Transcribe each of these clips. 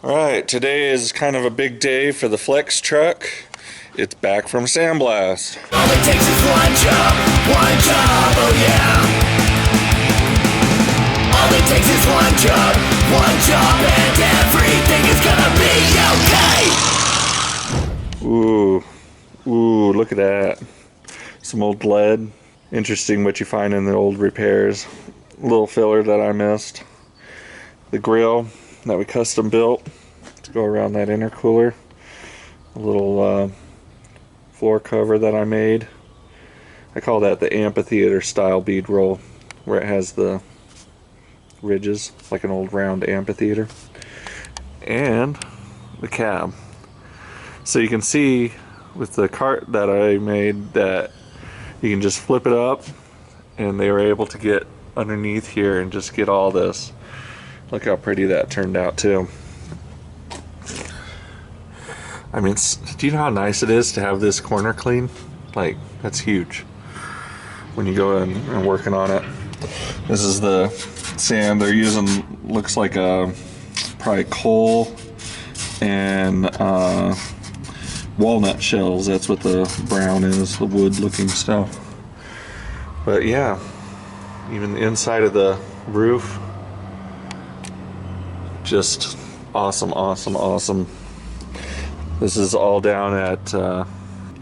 Alright, today is kind of a big day for the flex truck. It's back from sandblast. All it takes is one job, oh yeah. All it takes is one job, and everything is gonna be okay. Ooh, look at that. Some old lead. Interesting what you find in the old repairs. Little filler that I missed. The grill that we custom built to go around that intercooler. A little floor cover that I made. I call that the amphitheater style bead roll, where it has the ridges like an old round amphitheater. And the cab. So you can see with the cart that I made that you can just flip it up, and they were able to get underneath here and just get all this. Look how pretty that turned out too. I mean, do you know how nice it is to have this corner clean? Like, that's huge when you go in and working on it. This is the sand they're using. Looks like probably coal and walnut shells. That's what the brown is, the wood looking stuff. But yeah, even the inside of the roof, just awesome. This is all down at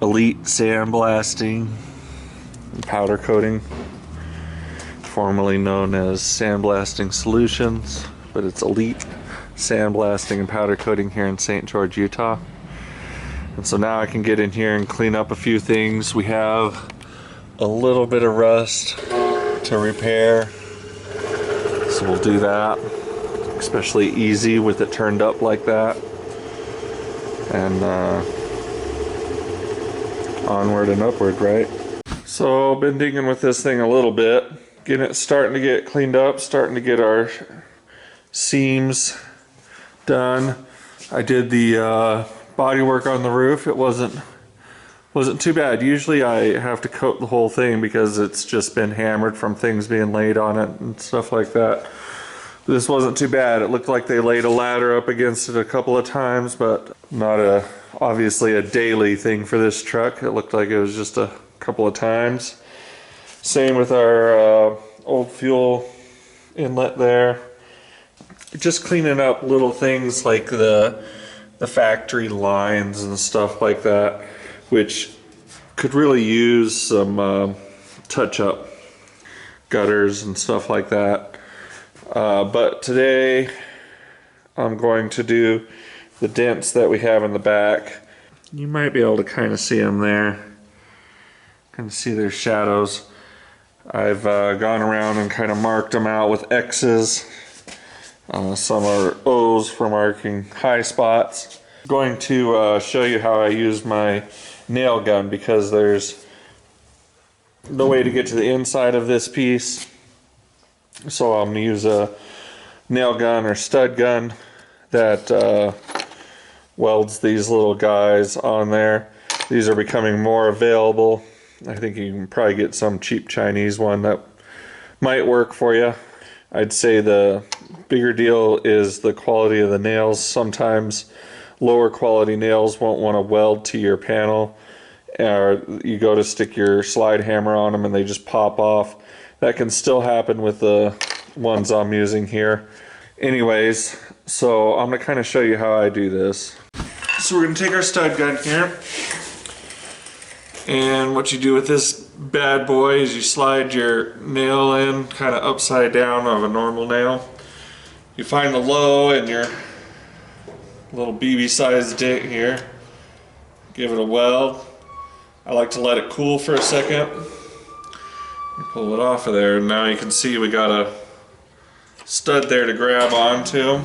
Elite Sandblasting and Powder Coating, formerly known as Sandblasting Solutions, but it's Elite Sandblasting and Powder Coating here in St. George, Utah. And so now I can get in here and clean up a few things. We have a little bit of rust to repair, so we'll do that. Especially easy with it turned up like that. And onward and upward, right? So been digging with this thing a little bit, getting it starting to get cleaned up, starting to get our seams done. I did the body work on the roof. It wasn't too bad. Usually I have to coat the whole thing because it's just been hammered from things being laid on it and stuff like that. This wasn't too bad. It looked like they laid a ladder up against it a couple of times, but not obviously a daily thing for this truck. It looked like it was just a couple of times. Same with our old fuel inlet there. Just cleaning up little things like the factory lines and stuff like that, which could really use some touch-up, gutters and stuff like that. But today I'm going to do the dents that we have in the back. You might be able to kind of see them there. Kind of see their shadows. I've gone around and kind of marked them out with X's. Some are O's for marking high spots. I'm going to show you how I use my nail gun, because there's no way to get to the inside of this piece. So I'm going to use a nail gun or stud gun that welds these little guys on there. These are becoming more available. I think you can probably get some cheap Chinese one that might work for you. I'd say the bigger deal is the quality of the nails. Sometimes lower quality nails won't want to weld to your panel, or you go to stick your slide hammer on them and they just pop off. That can still happen with the ones I'm using here. Anyways, so I'm going to kind of show you how I do this. So we're going to take our stud gun here, and what you do with this bad boy is you slide your nail in kind of upside down of a normal nail. You find the low in your little BB sized dent here. Give it a weld. I like to let it cool for a second. Pull it off of there, and now you can see we got a stud there to grab onto.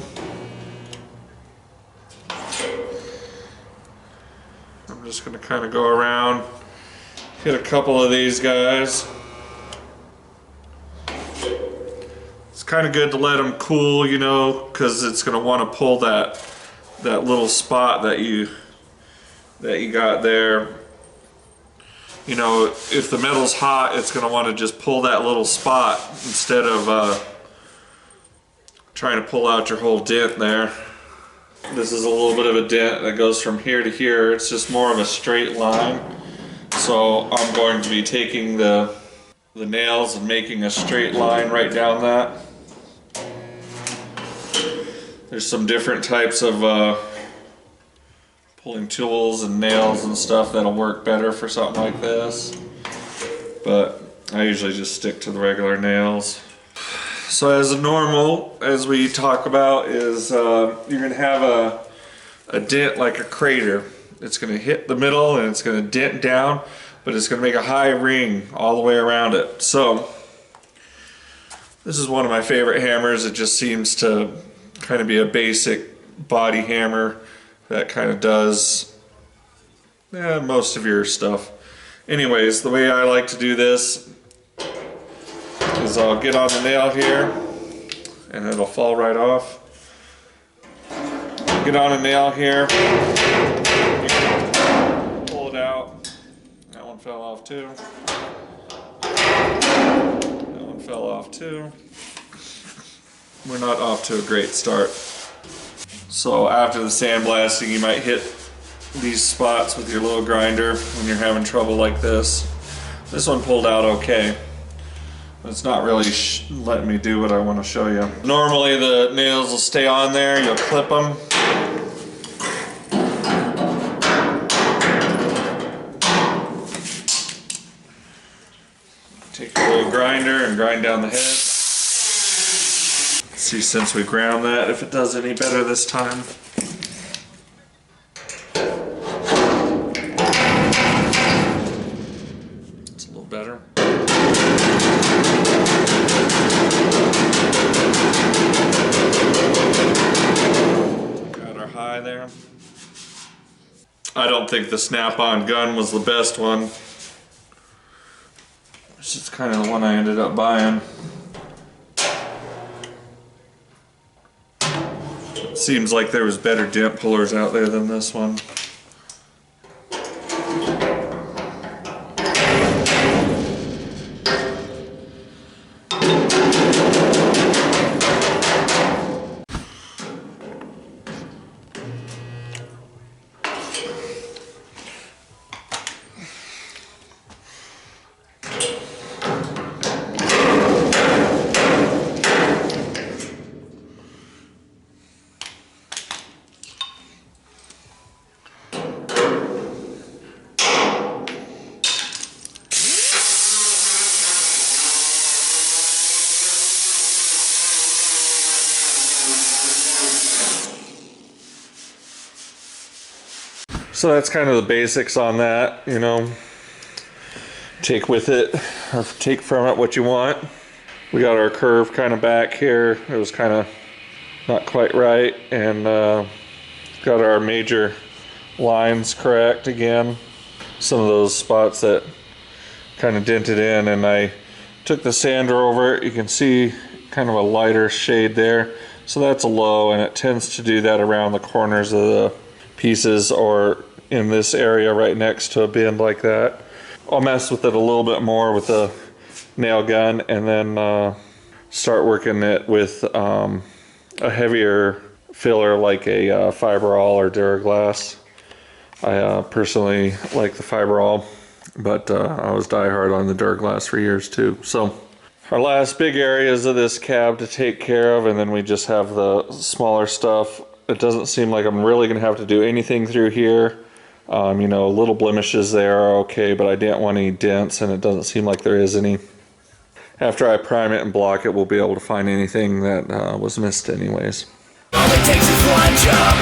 I'm just going to kind of go around, hit a couple of these guys. It's kind of good to let them cool, you know, because it's going to want to pull that little spot that you got there. You know, if the metal's hot, it's going to want to just pull that little spot instead of trying to pull out your whole dent there. This is a little bit of a dent that goes from here to here. It's just more of a straight line. So I'm going to be taking the nails and making a straight line right down that. There's some different types of pulling tools and nails and stuff that'll work better for something like this. But I usually just stick to the regular nails. So as normal, as we talk about, is you're going to have a dent like a crater. It's going to hit the middle and it's going to dent down, but it's going to make a high ring all the way around it. So this is one of my favorite hammers. It just seems to kind of be a basic body hammer that kind of does most of your stuff. Anyways, the way I like to do this is I'll get on the nail here and it'll fall right off. Get on a nail here, pull it out. That one fell off too. That one fell off too. We're not off to a great start. So after the sandblasting, you might hit these spots with your little grinder when you're having trouble like this. This one pulled out okay. It's not really letting me do what I want to show you. Normally the nails will stay on there, you'll clip them. Take your little grinder and grind down the head. See, since we ground that, if it does any better this time. It's a little better. Got our high there. I don't think the snap-on gun was the best one. It's just kind of the one I ended up buying. It seems like there was better dent pullers out there than this one. So that's kind of the basics on that, you know. Take with it, or take from it what you want. We got our curve kind of back here. It was kind of not quite right, and got our major lines correct again. Some of those spots that kind of dented in, and I took the sander over it. You can see kind of a lighter shade there. So that's a low, and it tends to do that around the corners of the pieces or in this area right next to a bend like that. I'll mess with it a little bit more with the nail gun, and then start working it with a heavier filler like a Fiberall or Duraglass. I personally like the Fiberall, but I was diehard on the Duraglass for years too. So our last big areas of this cab to take care of, and then we just have the smaller stuff. It doesn't seem like I'm really gonna have to do anything through here. You know, little blemishes there are okay, but I didn't want any dents, and it doesn't seem like there is any. After I prime it and block it, we'll be able to find anything that was missed anyways. All it takes is one job,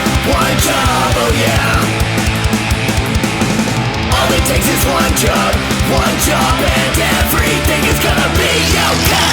oh yeah. All it takes is one job, and everything is gonna be okay.